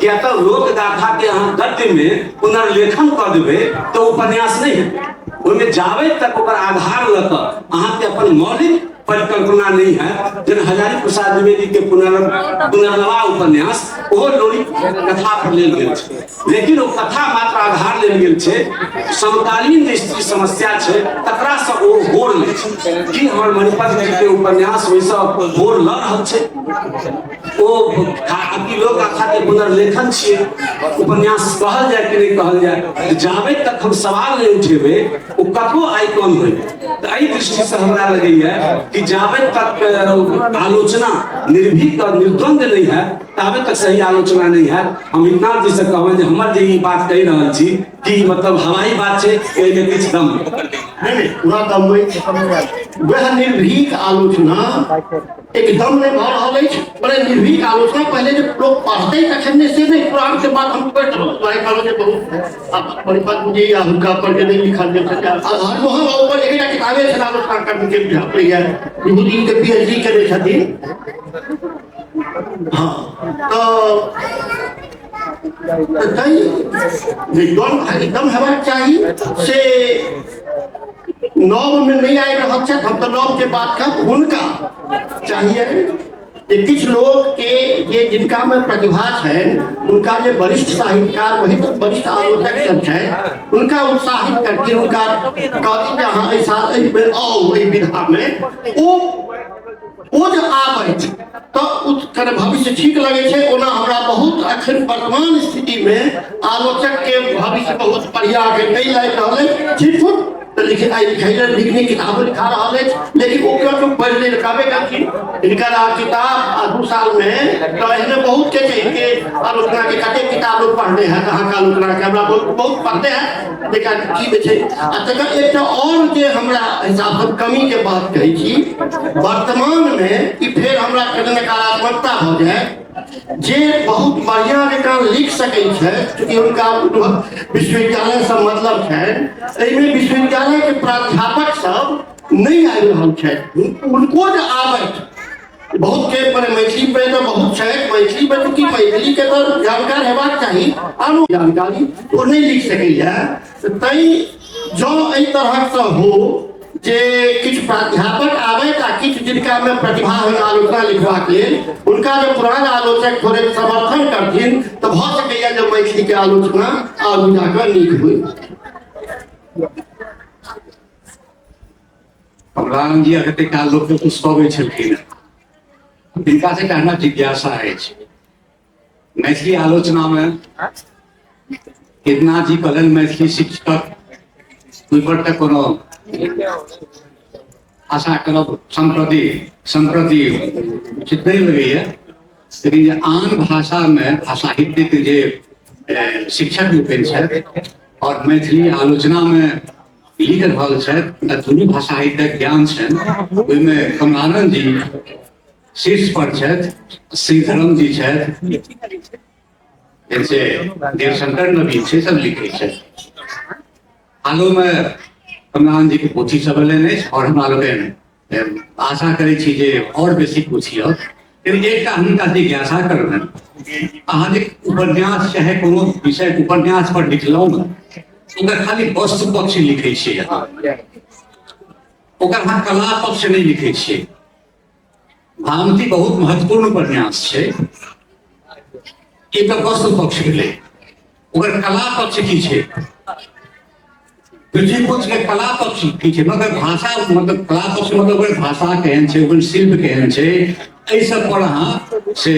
किया तऽ लोक गाथा के अहाँ गद्य में पुनर्लेखन कऽ देबै तऽ उपन्यास नहीं हेतै। ओहिमे जाबे तक ओकर आधार लऽ कऽ अहाँके अपन मौलिक परिकल्पना नहीं है। जन हजारी प्रसाद द्विवेदी के पुनर्नवा उपन्यास ओहो लोरी कथा पर लेल गेल छै, लेकिन वो कथा मात्र आधार लेल गेल छै। समकालीन जे स्त्री समस्या छै तकरा से ओ होड़ लै छै कि हमर मणिपद्म जी के उपन्यास ओहिसँ होड़ लऽ रहल छै। ओ लोक गाथा के पुनर्लेखन छियै, उपन्यास कहल जाए कि नहीं कहल जाए, जाबे तक हम सवाल नहीं उठेबै ओ कतबो आइकॉन होइ। तऽ एहि दृष्टि से हमरा लगैया कि जाबे तक आलोचना निर्भीक और निर्द्वंद नहीं है ताबे तक सही आलोचना नहीं है। हम इतना जी से कहबै जे हमर जे ई बात कहि रहल छी कि मतलब हवाई बात छै एहिमे किछु दम नहीं पूरा दम वह निर्भीक आलोचना एकदम नहीं भऽ रहल अछि। बड़े निर्भीक आलोचना पहले जब लोग पढ़ते तखन से नहीं, पुराण के बाद हम पढ़ रहल जे बहुत मणिपद्म जी या हुनका पर के नहीं लिखल गेल छै। हरमोहन ऊपर एकटा किताबे छै आलोचना करने के लिए विभूति के पीएचडी करे छथिन। हाँ तो विद्वान एकदम हेबाक चाही से नव में नहीं आए रहल छथि। हम तो नव के बात कर हुनका चाहिए कि किछ लोग के ये जिनका में प्रतिभा है उनका जो वरिष्ठ साहित्यकार वही तो वरिष्ठ आलोचक सब है उनका उत्साहित करके उनका कहती जे हाँ ऐसा आओ एहि विधा में ओ जो आबै तो उसकर भविष्य ठीक लगे छे। ओना हमरा बहुत अखन वर्तमान स्थिति में आलोचक के भविष्य बहुत बढ़िया के नहीं लाग रहल छिटफुट लिखे आई लिखने किताब लिखा रहा है, लेकिन ओकरा तो पढ़ ले रखाबे करथिन। इनका किताब 2 साल में तो एहने बहुत के इनके आलोचना के कते किताब लोग पढ़ने हैं कहाँ का आलोचना के हमरा बहुत पढ़ते हैं देखा की बे छै। आ तकर एकटा और जे हमरा हिसाब से कमी के बात कही छी वर्तमान में कि फिर हमरा कने नकारात्मकता हो जाए जे बहुत बढ़िया जकाँ लिख सकै छै क्योंकि उनका विश्वविद्यालय से मतलब है। एहिमे विश्वविद्यालय के प्राध्यापक सब नहीं आबि रहल छै, उनको जो आबै बहुत के पर मैथिली पे तो बहुत छै, मैथिली पे तो की मैथिली के तो जानकार हेबाक चाही आनो जानकारी तो नहीं लिख सकैया। तै जो एहि तरह से हो जे किछ प्राध्यापक आबै ता किछ जिनका में प्रतिभा है आलोचना लिखबाक लेल उनका जो पुरान आलोचक थोड़े समर्थन करथिन तो भ सकैया जब मैथिली के आलोचना आगू जाकर नीक होई। कमलानंद जी अगते काल लोग के पुष्पबै छलखिन, तिनका से कहना जिज्ञासा अछि मैथिली आलोचना में कितना जी कहलन मैथिली शिक्षक ओहि पर तक कोनो आशा करब संप्रति उचित नहीं लगैया। लेकिन जे आन भाषा में साहित्य के जे शिक्षक रूपेण छथि और मैथिली आलोचना में लिख रहल छथि दुनू भाषा साहित्यक ज्ञान छनि ओहिमे कमलानंद जी शीर्ष पर छथि, श्रीधरम जी छथि, जैसे देवशंकर नबी से सब लिखे छथि। हालों में कमलानंद जी के पोथी सब लेने और हमरा लोग आशा करे छी जे और बेसी पूछियो। लेकिन एकटा हुनका जिज्ञासा करबनि, अहाँ जे उपन्यास चाहे कोनो विषय उपन्यास पर लिखलहुँ ओकर खाली वस्तु पक्ष लिखै छियै अहाँ, ओकर अहाँ कला पक्ष नहीं लिखै छियै। भामती बहुत महत्वपूर्ण उपन्यास छै, एक वस्तु पक्ष भेलै, ओकर कला पक्ष की छै, पृथ्वी पक्ष के कला पक्ष की छै, मगर भाषा मतलब कला पक्ष मतलब ओकर भाषा केहन छै, ओकर शिल्प केहन छै, एहि सब पर अहाँ से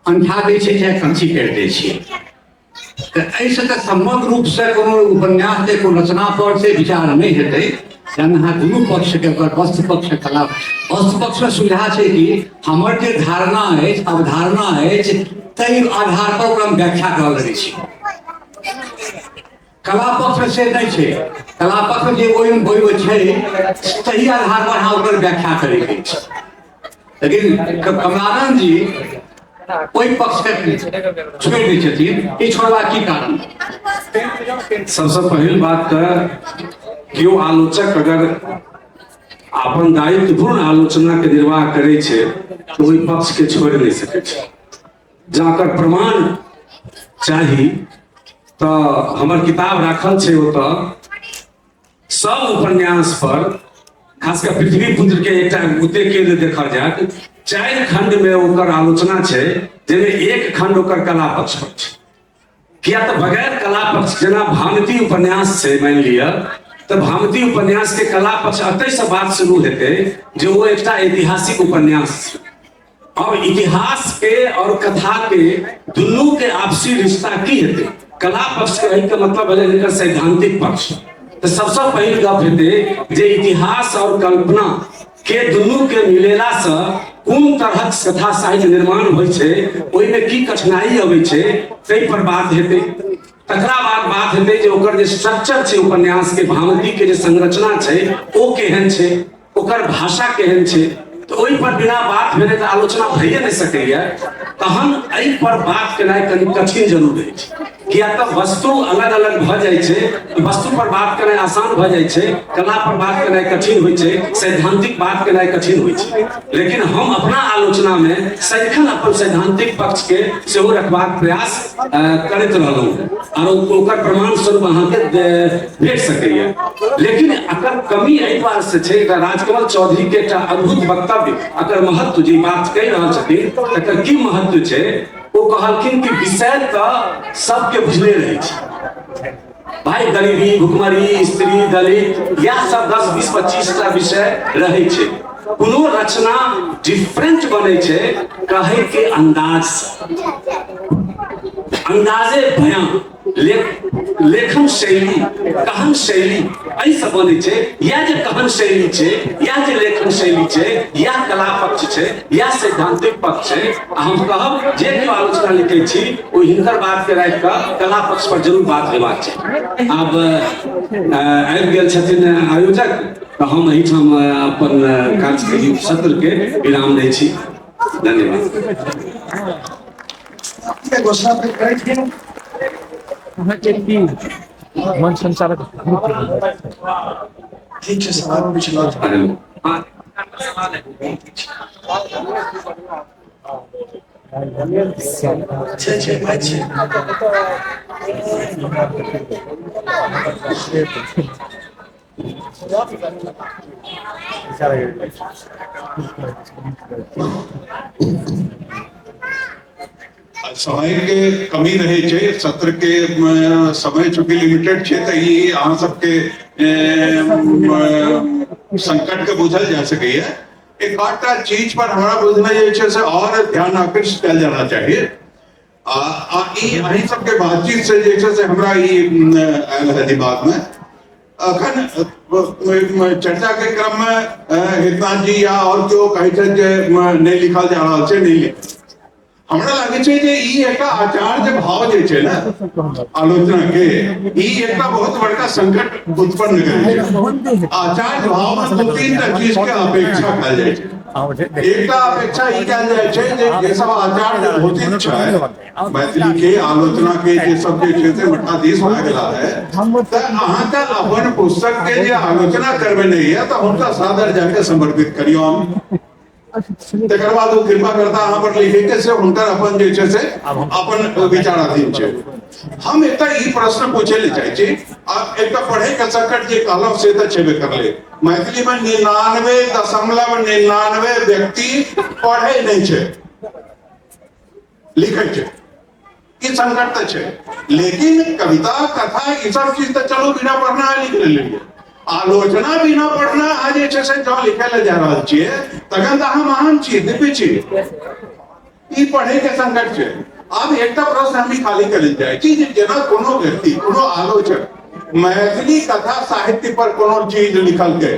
अंठा दै छै चाहे कंची कर दै छियै। तऽ एहिसँ तऽ समग्र रूप से कोनो उपन्यास के कोनो रचना पर से विचार नहीं हेतै, जहन अहाँ दुनू पक्ष के वस्तु पक्ष कला वस्तु पक्ष में सुविधा छै कि हमर जे धारणा अछि अवधारणा अछि ताहि आधार पर ओकरा हम व्याख्या करऽ लगै छी। कला पक्ष में से नहीं छै, कला पक्ष में जे ओहि छै सही आधार पर अहाँ ओकर व्याख्या करै के छै। लेकिन कमलानंद जी ओहि पक्ष के छोड़ दै छथिन, ई छोड़बाक की कारण? सबसे पहिल बात तऽ केओ आलोचक अगर अपन दायित्वपूर्ण आलोचना के निर्वाह करे छै तो ओहि पक्ष के छोड़ नहीं सकै छै। जकर प्रमाण चाही तऽ हमर किताब राखल छै, ओतऽ सब उपन्यास पर खासकर पृथ्वी पुत्र के एकटा उते के देखल जाय 4 खंड में ओकर आलोचना छै, जाहिमे एक खंड ओकर कला पक्ष पर छै। किया तऽ बगैर कला पक्ष जेना भामती उपन्यास छै मान लिअ, तऽ भामती उपन्यास के कला पक्ष एतय से बात शुरू हेतै जे वो एकटा ऐतिहासिक उपन्यास छै। अब इतिहास के और कथा के दुनू के आपसी रिश्ता की हेतै? कला पक्ष के एहि के मतलब भेलै हिनकर सैद्धांतिक पक्ष। तऽ सबसे पहिल गप हेतै जे इतिहास और कल्पना के दुनू के मिलेला से कोन तरहक कथा साहित्य निर्माण होइ छै, ओहिमे की कठिनाई अबै छै, ताहि पर बात हेतै। तकरा बाद बात हेतै जे ओकर जे स्ट्रक्चर छै उपन्यास के, भामती के जे संरचना छै ओ केहन छै, ओकर भाषा केहन छै। तऽ ओहि पर बिना बात भेलै तऽ आलोचना भइए नहि सकैया। तहन एहि पर बात केनाइ कनि कठिन जरूर होइ छै, किया तऽ वस्तु अलग अलग भऽ जाइ छै। वस्तु पर बात केनाइ आसान भऽ जाइ छै, कला पर बात केनाइ कठिन होइ छै, सैद्धांतिक बात केनाइ कठिन होइ छै। लेकिन हम अपना आलोचना में सदिखन अपन सैद्धांतिक पक्ष के सेहो रखबाक प्रयास करैत रहलहुँ और ओकर प्रमाण स्वरूप अहाँके भेट सकैया। लेकिन एकर कमी एहि बात से छै, राजकमल चौधरी के एकटा अद्भुत वक्तव्य, एकर महत्व जे बात कहि रहल छथिन तकर की महत्व छै, ओ कहलखिन कि विषय तऽ सबके बुझले रहै छै भाई, गरीबी, भुखमरी, स्त्री, दलित, या सब 10, 20, 25 टा विषय रहै छै। कोनो रचना डिफरेंट बनै छै कहै के अंदाज, अंदाजे बयां, लेखन शैली, कहन शैली एहि से बनै छै। या जे कहन शैली छै, या जे लेखन शैली छै, या कला पक्ष छै, या सैद्धांतिक पक्ष छै। हम कहब जे केओ आलोचना लिखै छी ओ हिनकर बात के राखि कऽ कला पक्ष पर जरूर बात हेबाक छै। आब आबि गेल छथिन आयोजक, तऽ हम एहिठाम अपन कार्यक्रम सत्र के विराम दै छी। धन्यवाद। घोषणा मंच संचालक ठीक है, सवाल पूछना समय के कमी रहे छै, सत्र के समय चूंकि लिमिटेड छै, तऽ ई अहाँ सबके संकट के बुझल जा सकैया। एक आधटा चीज पर हमरा बुझना जे छै से और ध्यान आकृष्ट कयल जाना चाहिए। अहीं सबके बातचीत से जे छै से हमरा ई आयल है दिमाग में। अखन चर्चा के क्रम में हितनाथ जी या और केओ कहै छै जे नहीं लिखल जा रहल छै, नहीं लिख। हमरा लागे छै जे ई एकटा आचार्य भाव जे छै ना आलोचना के ई एकटा बहुत बड़का संकट उत्पन्न करे छै। आचार्य भाव में दो तीन टा चीज के अपेक्षा कयल जाइ छै। एकटा अपेक्षा ई कयल जाइ छै जे सब आचार्य घोषित छै मैथिली के आलोचना के जे सब जे छै से मठाधीश भए गेला है त अहाँ के अपन पुस्तक के जे आलोचना करबे नहीं है तो हुनका सादर जाके समर्पित करियो। तकर बाद वो कृपा करता अहाँ पर लिखे के से हुनकर अपन जे छै से अपन विचाराधीन छै। हम एकटा ई प्रश्न पूछे ले चाहे छी एकटा पढ़े के संकट जे कहलौ से त छेबे करले मैथिली में 99.99 व्यक्ति पढ़े नहीं छै लिखे छै ई संकट त छै। लेकिन कविता कथा ई सब चीज त चलो बिना पढ़ना लिख लेलिए आलोचना बिना पढ़ना आज जे छै से जो लिखे ले जा रहल छियै तखन त अहाँ महान छी दिव्य छी ई पढ़े के संकट छै। अब एकटा प्रश्न हम खाली करल जाय छी जेना कोनो व्यक्ति कोनो आलोचक मैथिली कथा साहित्य पर कोनो चीज लिखल के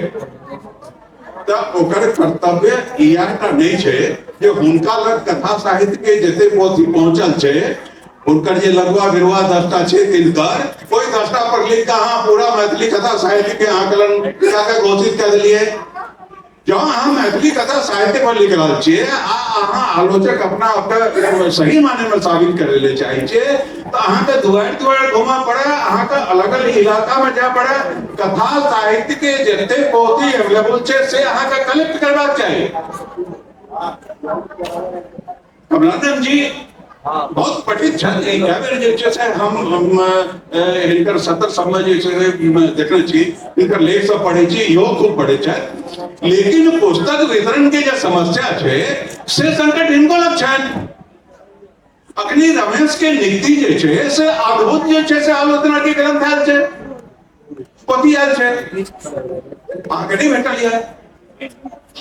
त ओकर कर्तव्य इएहटा नहीं छै जे हुनका लग कथा साहित्य के जते पोथी पहुंचल छै उनकर जे लगवा बिरवा 10टा छै तिनकर कोई 10टा पर लिख के अहाँ पूरा मैथिली कथा साहित्य के आकलन क्या घोषित कर दिलिए। जो अहाँ मैथिली कथा साहित्य पर लिख रहा छियै अहाँ आलोचक अपना आपके सही माने में साबित करे ले चाहे छियै तो अहाँ के दुआर घुमा पड़े अहाँ के अलग अलग इलाका में जा पड़े कथा साहित्य के जते पोथी अवेलेबल छै से अहाँ के कलेक्ट करबाक चाहिए। कमलानंद जी बहुत पठित छल जे छै से हम हिनकर 70 समय जे छै देखने छी हिनकर लेख सब पढ़े छी इहो खूब पढ़े छै लेकिन पुस्तक वितरण के जे समस्या छै से संकट हिनको लग छनि। अखनी रमेश के निक्ति जे छै से अद्भुत जे छै से आलोचना के ग्रंथ आयल छै पोथी आयल छै अहाँके नहीं भेटल है।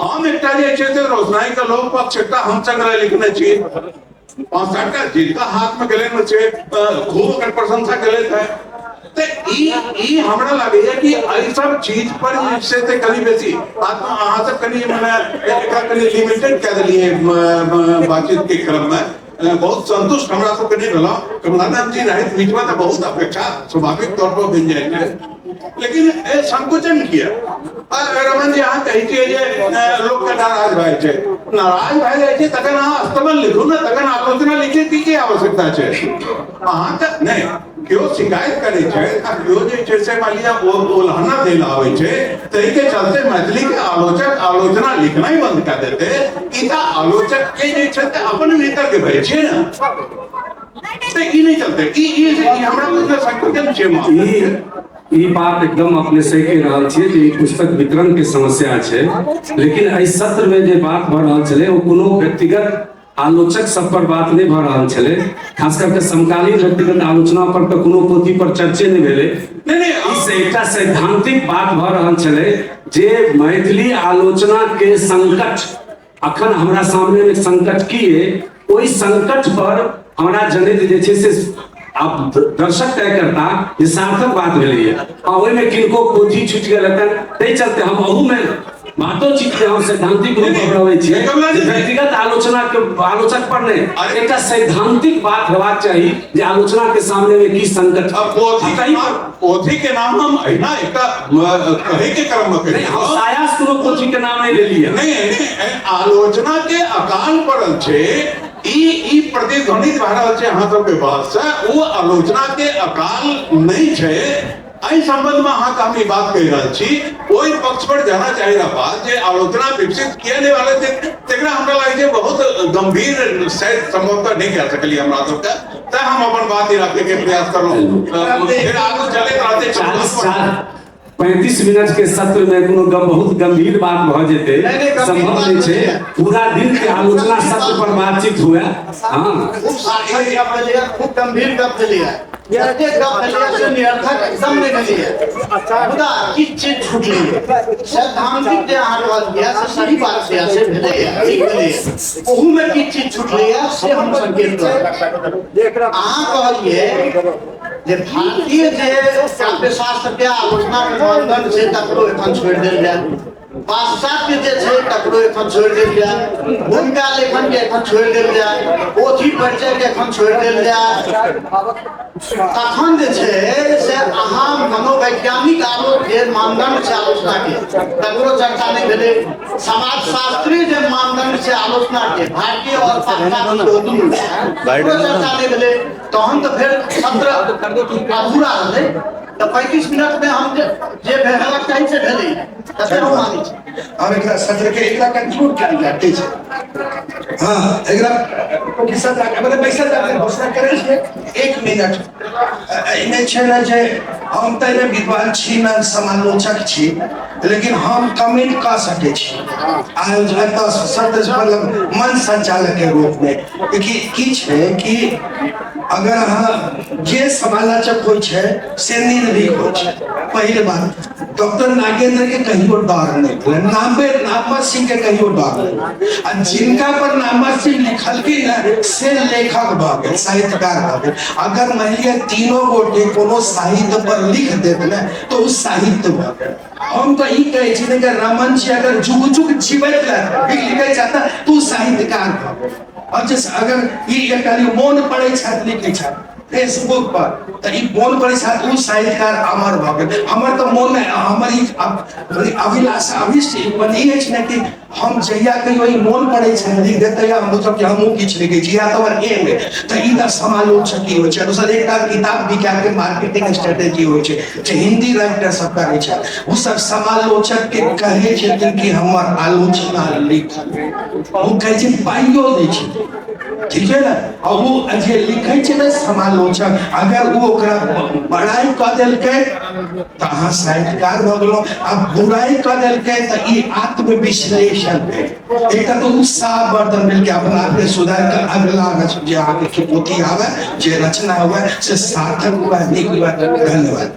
हम एकटा जे छै से रोशनाई का लोक पक्ष एकटा हम संग्रह लिखने छी 5-7 का जिनका हाथ में गले में से खूब कर प्रशंसा गले थे ते ई हमरा लगे है कि आई सब चीज पर से ते कनी बेसी आत्मा अहाँ सब कनी मने एका कनी लिमिटेड कर दिए बातचीत के क्रम में बहुत संतुष्ट हमरा सब कनी भेला। कमलानंद जी रहित बीच में बहुत अपेक्षा स्वाभाविक तौर पर बन जाए है लेकिन संकोचन किया रमन जी अहाँ कही छियै जे लोक के नाराज भए छै नाराज भए जाइ छै तखन अहाँ अस्तबल लिखू ने तखन आलोचना लिखे की आवश्यकता छै। अहाँ त नहीं केओ शिकायत करे छै आ केओ जे छै से मान लिया उल्लंघना देल आवे छै तई के चलते मैथिली के आलोचक आलोचना लिखना ही बंद कर देते ई त आलोचक के जे छै अपन भीतर के भय छै ना ते ई नहीं चलते ई हमरा बुझना संकोचन छै। ई बात एकदम अपने सही कह रहल छियै जे पुस्तक वितरण के समस्या छै लेकिन एहि सत्र में जे बात भ रहल छलै वो कोनो व्यक्तिगत आलोचक सब पर बात नहीं भ रहल छलै खास करके समकालीन व्यक्तिगत आलोचना पर तो कोनो पोथी पर चर्चे नहीं भेलै नहीं एकटा सैद्धांतिक बात भ रहल छलै जे मैथिली आलोचना के संकट अखन हमरा सामने में संकट की है ओई संकट पर हमरा जनैत जे छै से अब दर्शक तय करता ये सार्थक बात भेलै ओहि में किनको पोथी छूट गेल हेतन तै चलते हम अहू में बातोचीत के हम सैद्धांतिक रूप अपनाबै छियै व्यक्तिगत आलोचना के आलोचक पर नहीं एकटा सैद्धांतिक बात हेबाक चाही जे आलोचना के सामने में की संकट पोथी के नाम हम अहिना एकटा कहे के क्रम में कही हम सायास कोनो पोथी के नाम नहीं लेलिए नहीं आलोचना के अकाल पड़ल छै ई प्रतिध्वनित भए रहल छै अहाँ सबके बात से वो आलोचना के अकाल नहीं छै। एहि संबंध में अहाँ हम ई बात कह रहल छी ओहि पक्ष पर जाना चाहिए बात जे आलोचना विकसित किए नहीं वाले थे तेकरा हमरा लागे छै बहुत गंभीर शायद संभवतः नहीं कह सकलिए हमरा सबके त हम अपन बात ही रखे के प्रयास करलहुं फिर आगू चले रहते 35 मिनट के सत्र में कोनो बहुत गंभीर बात भ जेते संभव नहीं छै पूरा दिन के आलोचना सत्र पर बातचीत हुआ हां खूब गंभीर गप लिया ये जे गप लिया से निरर्थक एकदम नहीं लिया अच्छा खुदा किछ चीज छूट ली सैद्धांतिक जे अहाँ कहल गया से सही बात से ऐसे भेले ठीक भेले ओहू में किछ चीज छूट लिया से हम संकेत कर अहाँ कहलिए जे भारतीय जे काव्य शास्त्र के आलोचना के मानदंड से तकरो एखन छोड़ देल जाय पाश्चात्य जे छै तकरो एखन छोड़ि देल जाय, भूमिका लेखन के एखन छोड़ि देल जाय, पोथी परिचय के एखन छोड़ि देल जाय, तखन जे छै से अहाँ मनोवैज्ञानिक आलोक जे मानदंड छै आलोचना के तकरो चर्चा नहीं भेलै, समाजशास्त्री जे मानदंड छै आलोचना के भारतीय और पाश्चात्य दुनू तकरो चर्चा नहीं भेलै, तहन तो फिर सत्र अधूरा रहलै। तो 35 मिनट में हम जे भेलक चाही से भेलै तते हम मानै छी। हम एकरा सत्र के एकरा कंक्लूड करी जाते छै। हाँ एकरा के सत्र मतलब पैसा जाके घोषणा करे छै। 1 मिनट इने छै ना जे हम त ने विद्वान छी ना समालोचक छी, लेकिन हम कमेंट कर सके छी आयोजक सत्र मतलब मन संचालक के रूप में की छै कि अगर अहाँ जे समालोचक होइ छै से निर्भीक होइ छै। पहले बात डॉक्टर नागेंद्र के कहियो डर नहीं भेल, नामवर सिंह के कहियो डर नहीं, आ जिनका पर नामवर सिंह लिखलखिन ना से लेखक भ गेल, साहित्यकार भ गेल। अगर मान लिया तीनों गोटे कोनो साहित्य पर लिख देत ना तो उस साहित्य भ गेल। हम तो ई कहे छी कि रमन जी अगर जुग जुग जीवित लिखे चाहता तो साहित्यकार भ गेल। और जैसे अगर ये मौन पड़े छात्र लिखे छात्र फेसबुक पर तो ई मौन पड़े छात्र साहित्यकार अमर भ गेल। हमर तो मन में हमर ई अभिलाषा अभिष्ट बनी है ना कि हम जहिया कहियो ई मौन पड़े छात्र लिख देते या मतलब कि हमहु किछ लिखे छी या तो एम है तो ई द समालोचक की होय छै। दोसर एकटा किताब विज्ञान के मार्केटिंग स्ट्रेटेजी होय छै जे हिंदी राइटर सब करे छै, उ सब समालोचक के कहे छथिन कि हमर आलोचना लिख, उ कहे छै पाइयो दै छै, ठीक है ना। और वो जे लिखे छै ना समालोचक अगर वो ओकरा बड़ाई क देलकै तो अहाँ साहित्यकार भ गेलौ, आ बुराई क देलकै तो ई आत्मविश्लेषण है। एक तो उत्साह वर्धन मिल के अपना आप के सुधार कर अगला जे आगे की पोथी आवे जे रचना हुआ से सार्थक हुआ, निक हुआ। धन्यवाद।